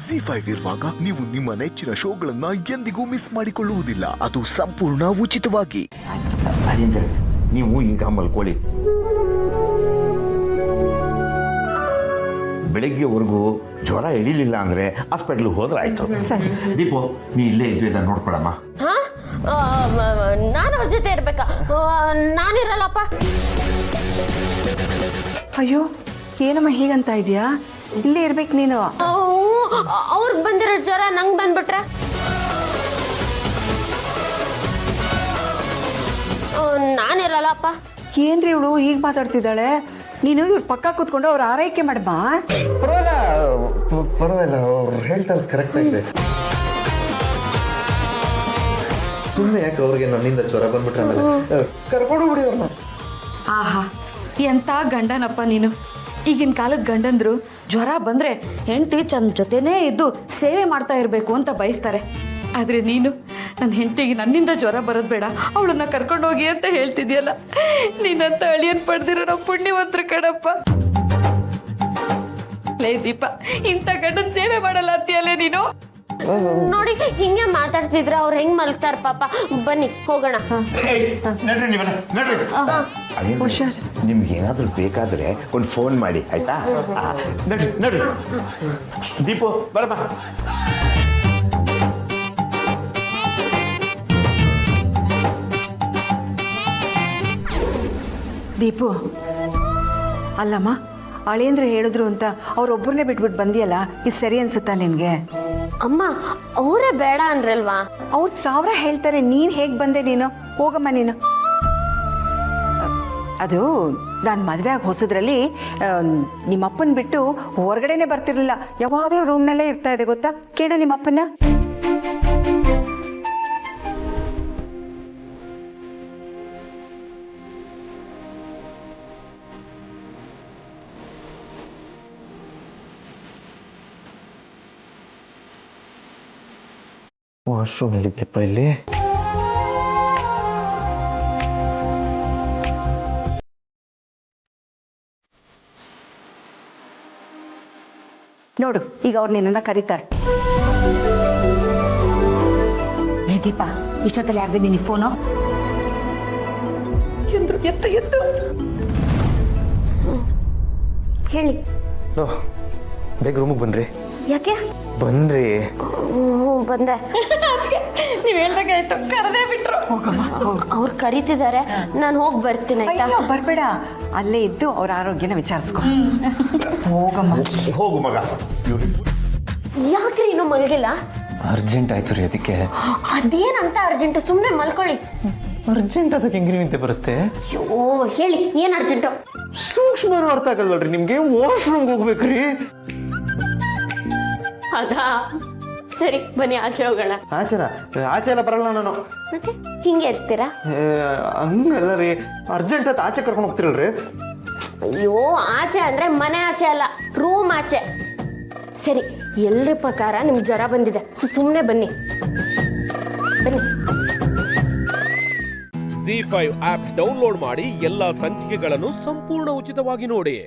ZEE5 ಇರುವಾಗ ನೀವು ನಿಮ್ಮ ನೆಚ್ಚಿನ ಶೋಗಳನ್ನ ಎಂದಿಗೂ ಮಿಸ್ ಮಾಡಿಕೊಳ್ಳುವುದಿಲ್ಲ. ಅದು ಸಂಪೂರ್ಣ ಉಚಿತವಾಗಿ. ನೀವು ಈಗ ಮಲ್ಕೊಳ್ಳಿ. ಬೆಳಗ್ಗೆವರೆಗೂ ಜ್ವರ ಇಳಿಲಿಲ್ಲ ಅಂದ್ರೆ ಹಾಸ್ಪಿಟ್ಲಿಗೆ ಹೋದ್ರೆ ಆಯ್ತು. ದೀಪು, ನೀ ಇಲ್ಲೇ ಇದ್ವಿ ನೋಡ್ಕೊಳಮ್ಮ. ನಾನು ಅವ್ರ ಜೊತೆ ಇರ್ಬೇಕಾ? ನಾನಿರಲ್ಲಪ್ಪ. ಅಯ್ಯೋ, ಏನಮ್ಮ ಹೀಗಂತ ಇದೆಯಾ? ಇಲ್ಲೇ ಇರ್ಬೇಕು ನೀನು. ಅವ್ರಿಗೆ ಬಂದಿರೋ ಜ್ವರ ನಂಗೆ ಬಂದ್ಬಿಟ್ರೆ ನಾನಿರಲ್ಲಪ್ಪ. ಏನ್ರಿ ಇವಳು ಹೀಗೆ ಮಾತಾಡ್ತಿದ್ದಾಳೆ? ನೀನು ಇವ್ರ ಪಕ್ಕ ಕೂತ್ಕೊಂಡು ಅವ್ರ ಆರೈಕೆ ಮಾಡಮ್ಮ. ಪರವಾಗಿಲ್ಲ, ಅವ್ರು ಹೇಳ್ತಾ ಕರೆಕ್ಟ್ ಆಗಿದೆ. ಸುಮ್ಮನೆ ಯಾಕೆ ಅವ್ರಿಗೆ ನನ್ನಿಂದ ಜ್ವರ ಬಂದ್ಬಿಟ್ರೆ ಆಮೇಲೆ ಕರ್ಕೊಂಡು ಬಿಡಿ ಅವ್ರನ್ನ. ಆಹಾ, ಎಂಥ ಗಂಡನಪ್ಪ ನೀನು. ಈಗಿನ ಕಾಲದ ಗಂಡಂದ್ರು ಜ್ವರ ಬಂದರೆ ಹೆಂಡತಿ ಚಂದ ಜೊತೆನೇ ಇದ್ದು ಸೇವೆ ಮಾಡ್ತಾ ಇರಬೇಕು ಅಂತ ಬಯಸ್ತಾರೆ. ಆದರೆ ನೀನು ನನ್ನ ಹೆಂಡತಿಗೆ ನನ್ನಿಂದ ಜ್ವರ ಬರೋದು ಬೇಡ, ಅವಳನ್ನು ಕರ್ಕೊಂಡೋಗಿ ಅಂತ ಹೇಳ್ತಿದ್ಯಲ್ಲ. ನೀನಂತ ಅಳಿಯನ್ ಪಡೆದಿರೋ ನಾವು ಪುಣ್ಯವಂತರು ಕಣಪ್ಪ. ಲೇ ದೀಪ, ಇಂಥ ಗಂಡನ ಸೇವೆ ಮಾಡಲ್ಲ ಅಂತೀಯಲ್ಲೇ ನೀನು. ನೋಡಿ, ಹಿಂಗೆ ಮಾತಾಡ್ತಿದ್ರೆ ಅವ್ರು ಹೆಂಗ್ ಮಲ್ತಾರ ಪಾಪ. ಬನ್ನಿ ಹೋಗೋಣ. ನಿಮ್ಗೆ ಏನಾದ್ರೂ ಬೇಕಾದ್ರೆ ಒಂದು ಫೋನ್ ಮಾಡಿ, ಆಯ್ತಾ? ನಡ್ರಿ. ದೀಪು ಬರಮ್ಮ. ದೀಪು, ಅಲ್ಲಮ್ಮ, ಅಳಿಯಂದ್ರೆ ಹೇಳಿದ್ರು ಅಂತ ಅವ್ರೊಬ್ಬರನ್ನೇ ಬಿಟ್ಬಿಟ್ಟು ಬಂದಿಯಲ್ಲ, ಇದು ಸರಿ ಅನ್ಸುತ್ತಾ ನಿನಗೆ? ಅಮ್ಮ, ಅವರೇ ಬೇಡ ಅಂದ್ರಲ್ವಾ? ಅವ್ರು 1000 ಹೇಳ್ತಾರೆ, ನೀನು ಹೇಗೆ ಬಂದೆ ನೀನು? ಹೋಗಮ್ಮ ನೀನು. ಅದು ನಾನು ಮದುವೆ ಆಗಿ ಹೊಸದ್ರಲ್ಲಿ ನಿಮ್ಮಪ್ಪನ ಬಿಟ್ಟು ಹೊರಗಡೆನೆ ಬರ್ತಿರ್ಲಿಲ್ಲ. ಯಾವಾಗಲೂ ರೂಮ್ನಲ್ಲೇ ಇರ್ತಾ ಇದೆ ಗೊತ್ತಾ? ಕೇಳ ನಿಮ್ಮಪ್ಪನ. ವಾಶ್ರೂಮ್ ಎಲ್ಲಿದ್ದೆಪ್ಪ ಇಲ್ಲಿ? ನೋಡು, ಈಗ ಅವ್ರು ನಿನ್ನನ್ನು ಕರೀತಾರೆ. ದೀಪ, ಇಷ್ಟೊತ್ತಲ್ಲಿ ಯಾರ್ದು ನಿನಗೆ ಫೋನು? ಎತ್ತು ಹೇಳಿ. ಬೇಗ ರೂಮಿಗೆ ಬನ್ರಿ. ಯಾಕೆ? ಬನ್ರಿ. ಬಂದೆ. ನೀವು ಹೇಳ್ದಾಗಾಯ್ತು, ಕರೆದೇ ಬಿಟ್ರು. ಹೋಗಮ್ಮ. ಅವ್ರು ಕರೀತಿದ್ದಾರೆ, ನಾನು ಹೋಗಿ ಬರ್ತೀನಿ. ಆಯ್ತಾ? ಬರಬೇಡ, ಅಲ್ಲೇ ಇದ್ದು ಅವ್ರ ಆರೋಗ್ಯನ ವಿಚಾರಿಸ್ಕೊ. ಹೋಗಮ್ಮ. ಹೋಗು ಮಗ. ಯಾಕ್ರಿ ಇನ್ನೂ ಮಲಗಿಲ್ಲ? ಅರ್ಜೆಂಟ್ ಆಯ್ತು ರೀ, ಅದಕ್ಕೆ. ಅದೇನಂತ ಅರ್ಜೆಂಟ್? ಸುಮ್ಮನೆ ಮಲ್ಕೊಳ್ಳಿ. ಅರ್ಜೆಂಟ್ ಅದಕ್ಕೆ ಹೆಂಗ್ರಿ ನಿಂತೆ ಬರುತ್ತೆ? ಅಯ್ಯೋ, ಹೇಳಿ, ಏನು ಅರ್ಜೆಂಟು? ಸೂಕ್ಷ್ಮ ಅರ್ಥ ಆಗಲ್ವಲ್ರಿ ನಿಮ್ಗೆ? ವಾಶ್ರೂಮ್ಗೆ ಹೋಗ್ಬೇಕ್ರಿ. ಅದಾ? ಸರಿ, ಬನ್ನಿ ಆಚೆ ಹೋಗೋಣ. ಆಚೆ ಎಲ್ಲ ಬರಲ್ಲ ನಾನು. ಮತ್ತೆ ಹಿಂಗೆ ಇರ್ತೀರಾ? ಹಂಗಲ್ಲ ರೀ, ಅರ್ಜೆಂಟ್ ಅಂತ ಆಚೆ ಕರ್ಕೊಂಡು ಹೋಗ್ತಿರಲ್ರಿ. ಅಯ್ಯೋ, ಆಚೆ ಅಂದ್ರೆ ಮನೆ ಆಚೆ ಅಲ್ಲ, ರೂಮ್ ಆಚೆ. ಸರಿ, ಎಲ್ಲರ ಪ್ರಕಾರ ನಿಮ್ಗೆ ಜ್ವರ ಬಂದಿದೆ, ಸುಮ್ಮನೆ ಬನ್ನಿ. ZEE5 ಆಪ್ ಡೌನ್ಲೋಡ್ ಮಾಡಿ ಎಲ್ಲಾ ಸಂಚಿಕೆಗಳನ್ನು ಸಂಪೂರ್ಣ ಉಚಿತವಾಗಿ ನೋಡಿ.